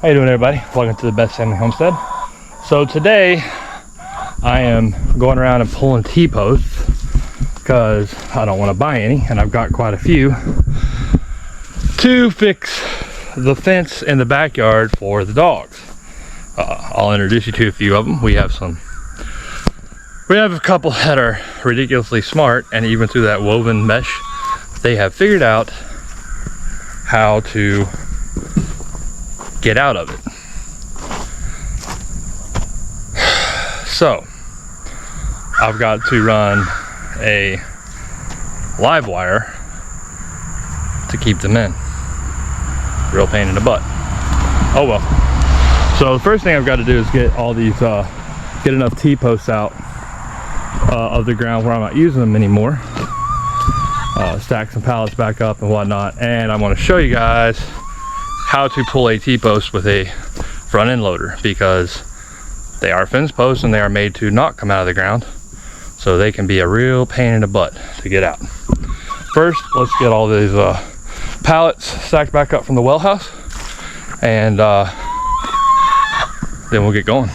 How you doing, everybody? Welcome to the Best Family Homestead. So today I am going around and pulling T-posts because I don't want to buy any, and I've got quite a few to fix the fence in the backyard for the dogs. I'll introduce you to a few of them. We have a couple that are ridiculously smart, and even through that woven mesh, they have figured out how to get out of it. So I've got to run a live wire to keep them in. Real pain in the butt. Oh well. So the first thing I've got to do is get all these get enough T-posts out of the ground where I'm not using them anymore. Stack some pallets back up and whatnot, and I want to show you guys how to pull a T-post with a front end loader, because they are fence posts and they are made to not come out of the ground, so they can be a real pain in the butt to get out. First, let's get all these pallets stacked back up from the well house, and then we'll get going.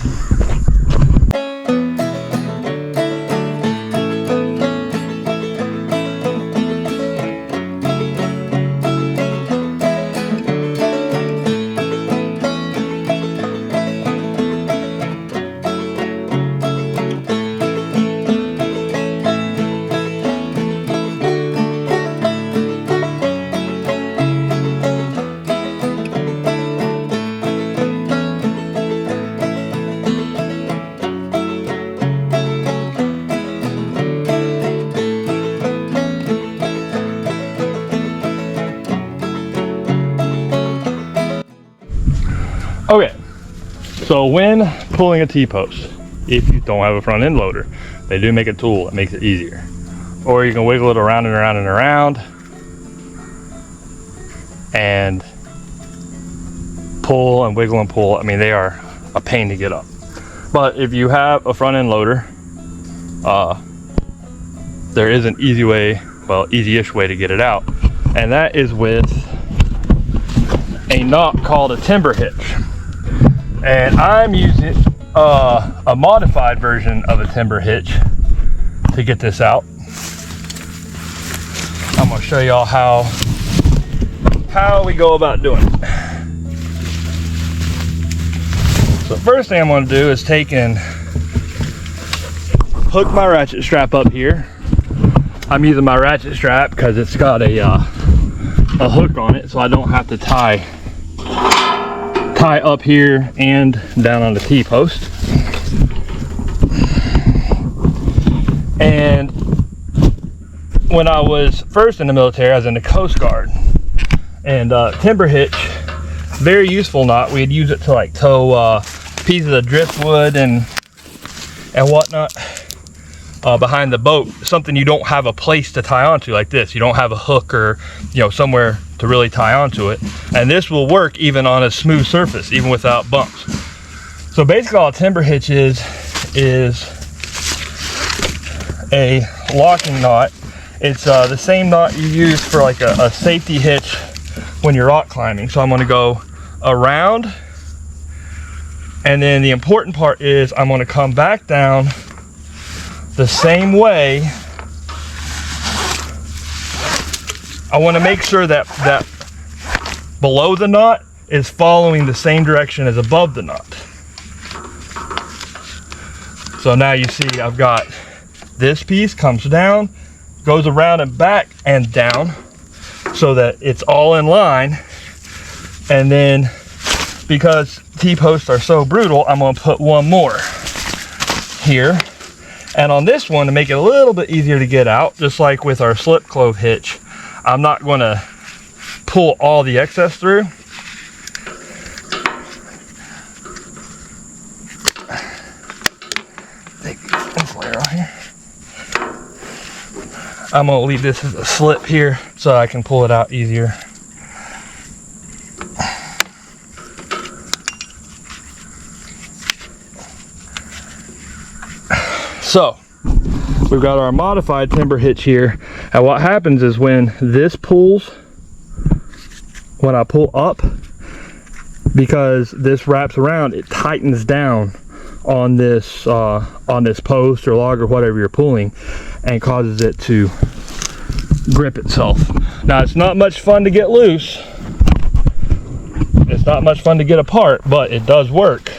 Okay, so when pulling a T-post, if you don't have a front end loader, they do make a tool that makes it easier. Or you can wiggle it around and around and around and pull and wiggle and pull. I mean, they are a pain to get up. But if you have a front end loader, there is an easy way, well, easy-ish way to get it out. And that is with a knot called a timber hitch. And I'm using a modified version of a timber hitch to get this out. I'm going to show y'all how we go about doing it. So first thing I'm going to do is take and hook my ratchet strap up here. I'm using my ratchet strap because it's got a hook on it, so I don't have to tie up here and down on the T-post. And when I was first in the military, I was in the Coast Guard, and timber hitch, very useful knot. We'd use it to like tow pieces of driftwood and whatnot behind the boat, something you don't have a place to tie onto like this. You don't have a hook or somewhere to really tie onto it, and this will work even on a smooth surface, even without bumps. So basically all a timber hitch is a locking knot. It's the same knot you use for like a safety hitch when you're rock climbing. So I'm going to go around, and then the important part is I'm going to come back down the same way. I want to make sure that below the knot is following the same direction as above the knot. So now you see I've got this piece comes down, goes around and back and down, so that it's all in line. And then because T-posts are so brutal, I'm going to put one more here. And on this one, to make it a little bit easier to get out, just like with our slip clove hitch, I'm not going to pull all the excess through. Take this layer off here. I'm going to leave this as a slip here so I can pull it out easier. So we've got our modified timber hitch here, and what happens is when this pulls, when I pull up, because this wraps around, it tightens down on this post or log or whatever you're pulling, and causes it to grip itself. Now it's not much fun to get loose. It's not much fun to get apart, but it does work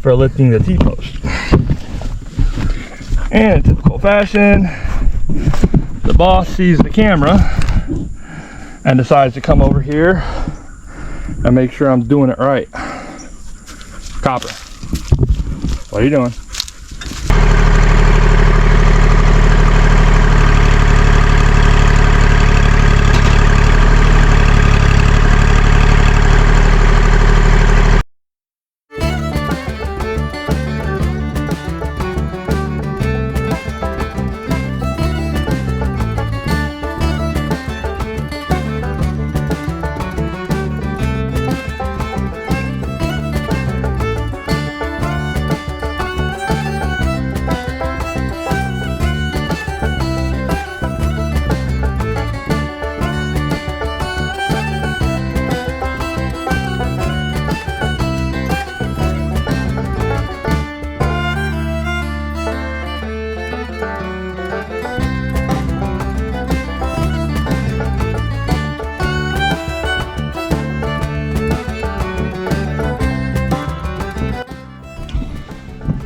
for lifting the T-post. And in typical fashion, the boss sees the camera and decides to come over here and make sure I'm doing it right. Copper, what are you doing?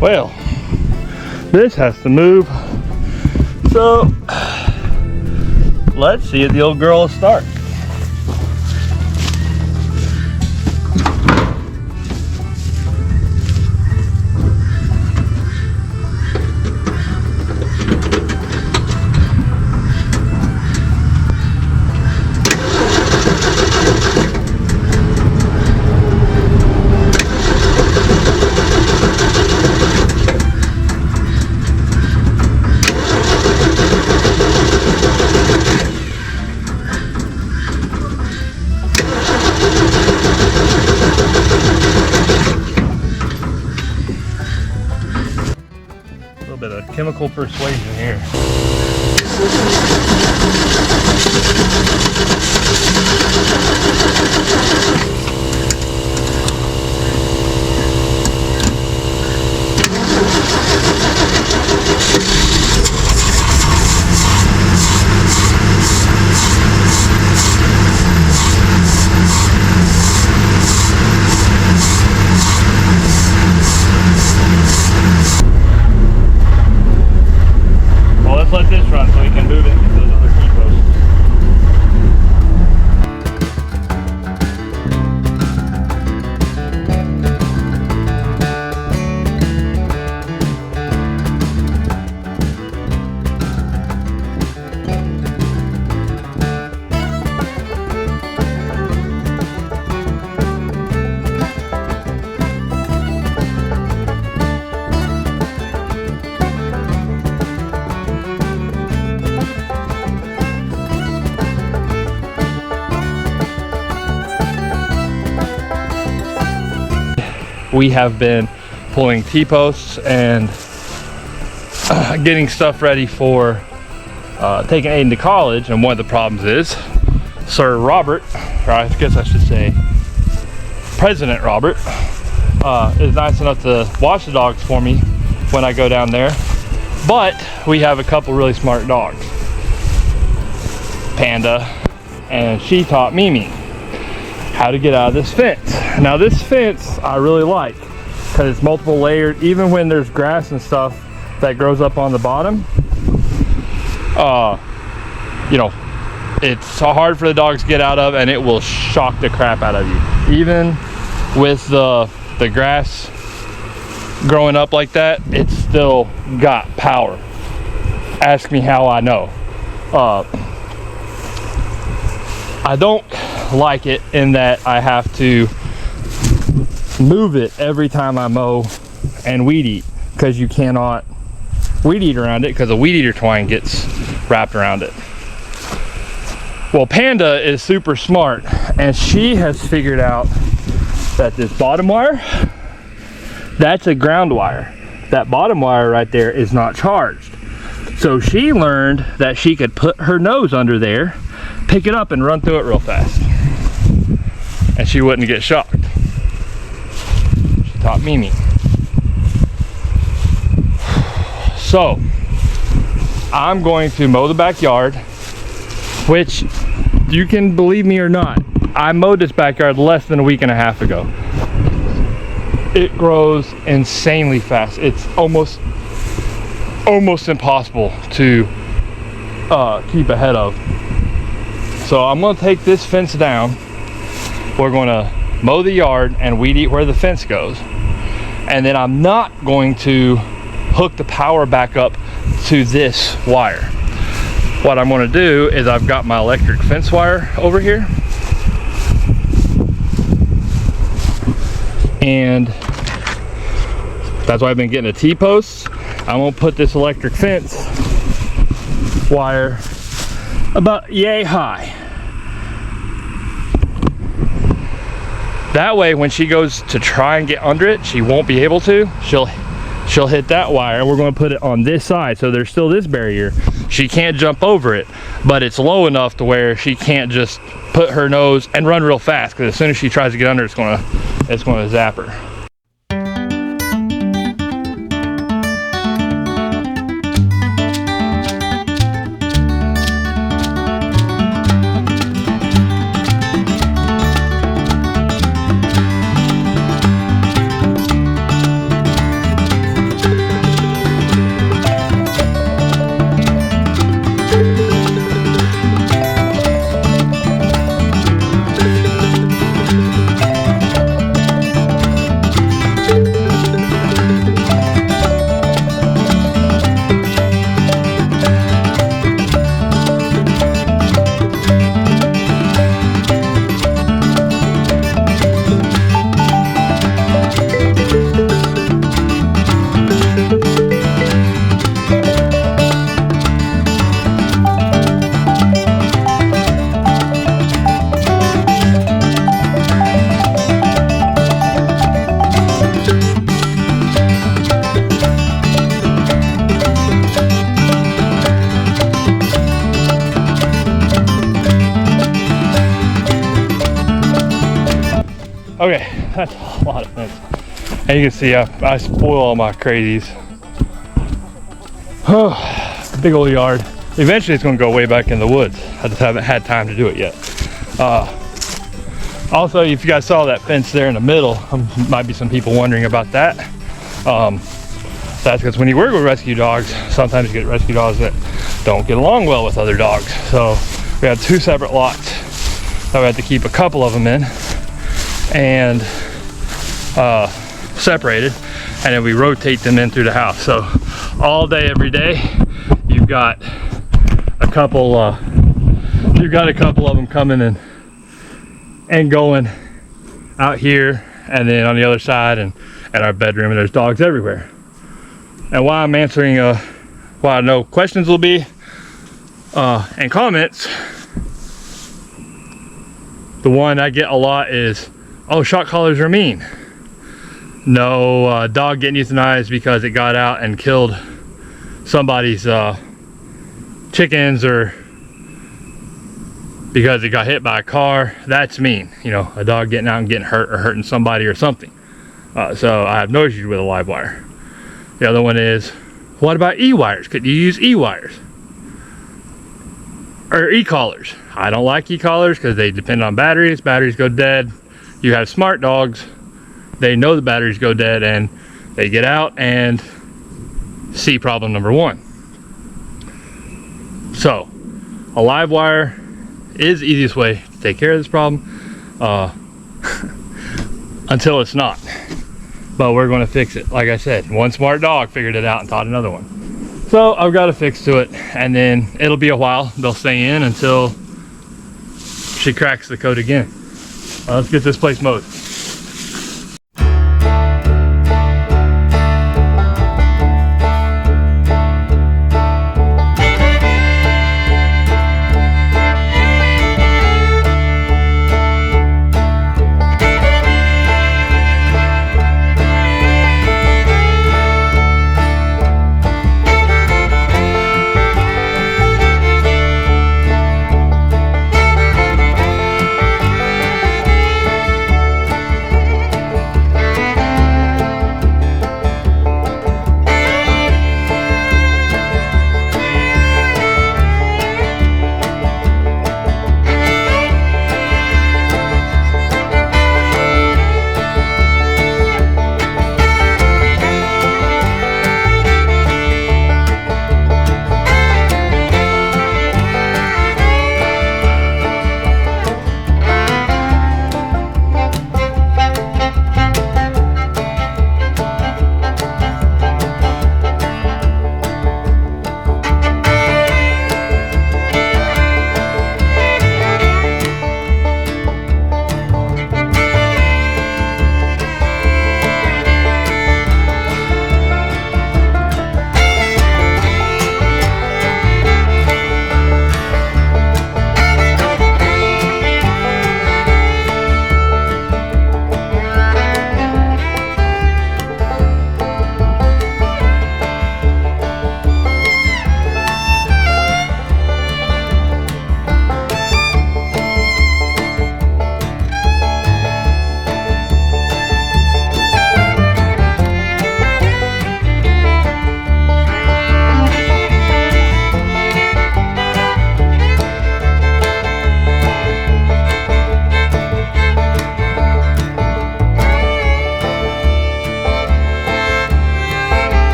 Well, this has to move, so let's see if the old girl will start. Bit of chemical persuasion here. Let this run so we can move it into those other T-posts. We have been pulling T-posts and getting stuff ready for taking Aidan to college, and one of the problems is Sir Robert, or I guess I should say President Robert, is nice enough to watch the dogs for me when I go down there, but we have a couple really smart dogs, Panda, and she taught Mimi how to get out of this fence. Now this fence I really like because it's multiple layered. Even when there's grass and stuff that grows up on the bottom, you know, it's hard for the dogs to get out of, and it will shock the crap out of you. Even with the grass growing up like that, it's still got power. Ask me how I know. I don't like it in that I have to move it every time I mow and weed eat, because you cannot weed eat around it because a weed eater twine gets wrapped around it. Well, Panda is super smart, and she has figured out that this bottom wire, that's a ground wire. That bottom wire right there is not charged. So she learned that she could put her nose under there, pick it up, and run through it real fast. and she wouldn't get shocked. She taught Mimi. So I'm going to mow the backyard, which you can believe me or not, I mowed this backyard less than a week and a half ago. It grows insanely fast. It's almost impossible to keep ahead of. So I'm going to take this fence down. We're going to mow the yard and weed eat where the fence goes, and then I'm not going to hook the power back up to this wire. What I'm going to do is I've got my electric fence wire over here, and that's why I've been getting a T-post. I'm going to put this electric fence wire about yay high. That way when she goes to try and get under it, she won't be able to. She'll hit that wire, and we're going to put it on this side, so there's still this barrier. She can't jump over it, but it's low enough to where she can't just put her nose and run real fast, because as soon as she tries to get under, it's going to zap her. Okay, that's a lot of fence. And you can see I spoil all my crazies. Big old yard. Eventually it's going to go way back in the woods. I just haven't had time to do it yet. Also, if you guys saw that fence there in the middle, might be some people wondering about that. That's because when you work with rescue dogs, sometimes you get rescue dogs that don't get along well with other dogs. So we have two separate lots that we have to keep a couple of them in, and separated, and then we rotate them in through the house. So all day, every day, you've got a couple of them coming and going out here, and then on the other side, and at our bedroom, and there's dogs everywhere. And while I'm answering what I know questions will be and comments, the one I get a lot is, oh, shock collars are mean. No, dog getting euthanized because it got out and killed somebody's chickens, or because it got hit by a car, that's mean. You know, a dog getting out and getting hurt or hurting somebody or something. So I have no issues with a live wire. The other one is, what about e-wires? Could you use e-wires? Or e-collars? I don't like e-collars because they depend on batteries. Batteries go dead. You have smart dogs, they know the batteries go dead, and they get out and see problem number one. So a live wire is the easiest way to take care of this problem, until it's not. But we're going to fix it. Like I said, one smart dog figured it out and taught another one. So I've got a fix to it, and then it'll be a while. They'll stay in until she cracks the code again. Let's get this place mowed.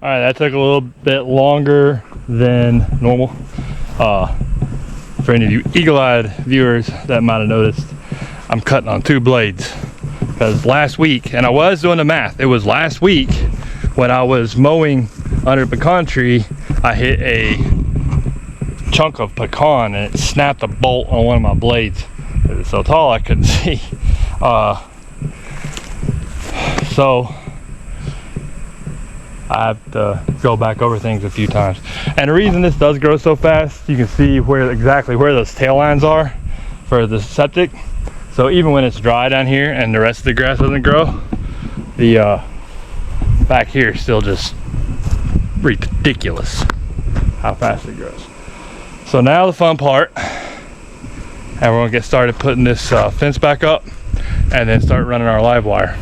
All right, that took a little bit longer than normal. For any of you eagle-eyed viewers that might have noticed, I'm cutting on 2 blades. Because last week, and I was doing the math, it was last week when I was mowing under a pecan tree, I hit a chunk of pecan and it snapped a bolt on one of my blades. It was so tall I couldn't see. So I have to go back over things a few times. And the reason this does grow so fast, you can see exactly where those tail lines are for the septic. So even when it's dry down here and the rest of the grass doesn't grow, the back here is still just ridiculous how fast it grows. So now the fun part, and we're gonna get started putting this fence back up and then start running our live wire.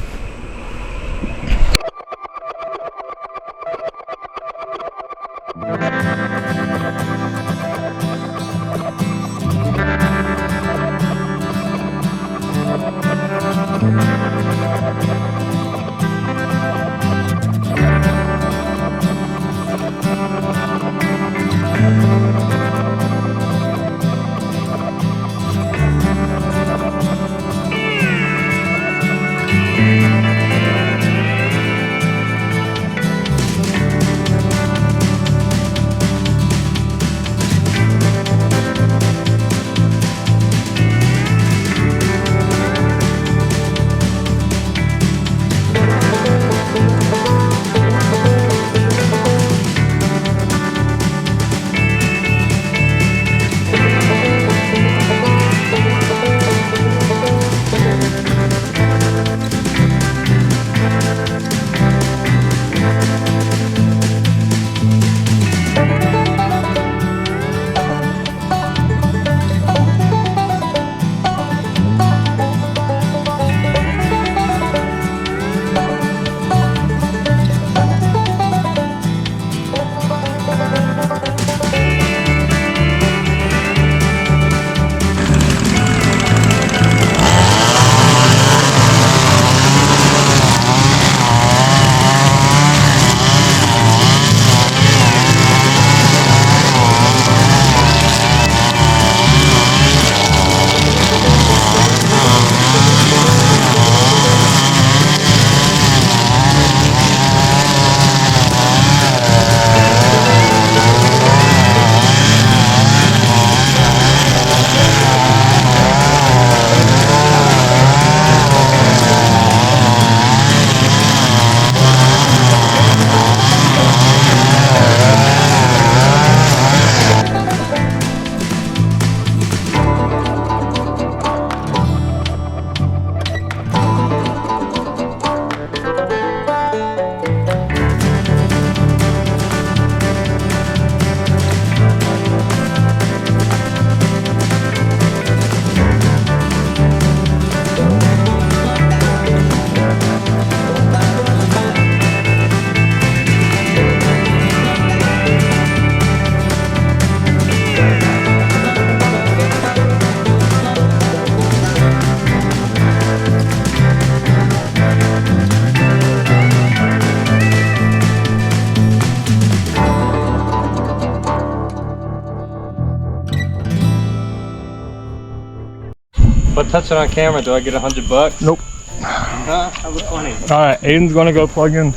But touch it on camera, do I get $100? Nope. That was funny. All right, Aidan's gonna go plug in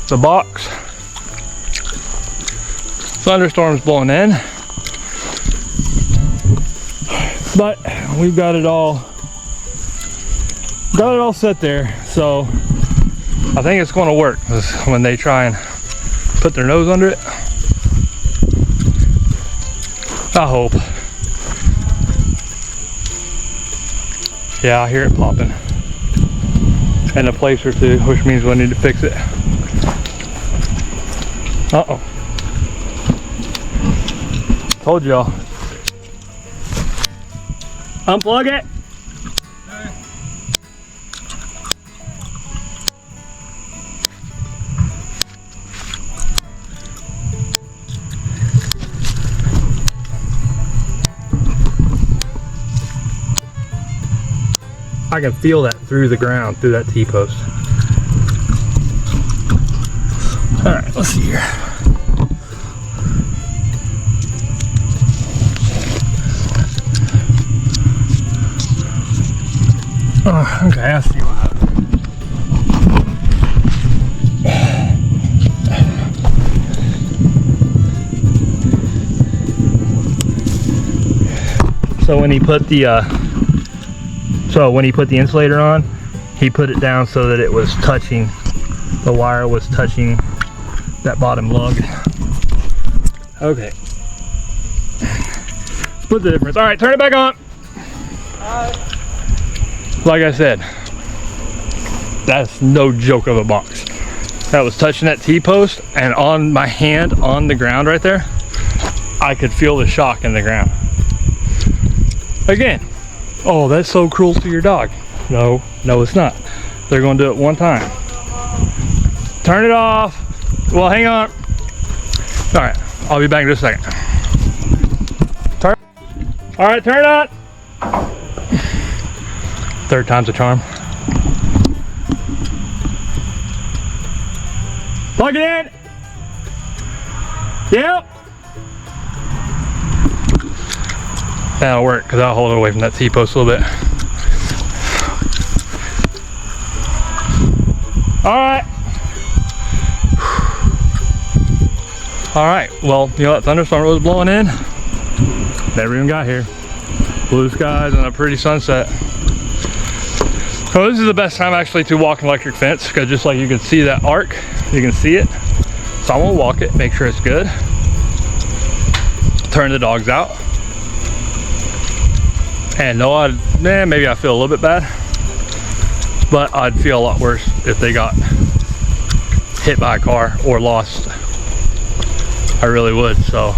the box. Thunderstorm's blowing in, but we've got it all set there. So I think it's gonna work when they try and put their nose under it. I hope. Yeah, I hear it popping. And a place or two, which means we'll need to fix it. Uh-oh. Told y'all. Unplug it. I can feel that through the ground, through that T-post. All right. Let's see here. Oh, okay, I see what happened. So when he put the insulator on, he put it down so that it was touching, the wire was touching that bottom lug. Okay. Split the difference. All right, turn it back on. Like I said, that's no joke of a box. That was touching that T-post, and on my hand on the ground right there, I could feel the shock in the ground. Again, oh, that's so cruel to your dog. No, it's not. They're gonna do it one time. Turn it off. Well, hang on. All right, I'll be back in just a second. All right, turn it on. Third time's a charm. Plug it in. Yep. That'll work because I'll hold it away from that T-post a little bit. All right. All right. Well, you know that thunderstorm was blowing in. Never even got here. Blue skies and a pretty sunset. So this is the best time actually to walk an electric fence because just like you can see that arc, you can see it. So I'm gonna walk it, make sure it's good. Turn the dogs out. And no, maybe I feel a little bit bad, but I'd feel a lot worse if they got hit by a car or lost. I really would. So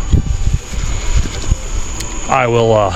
I will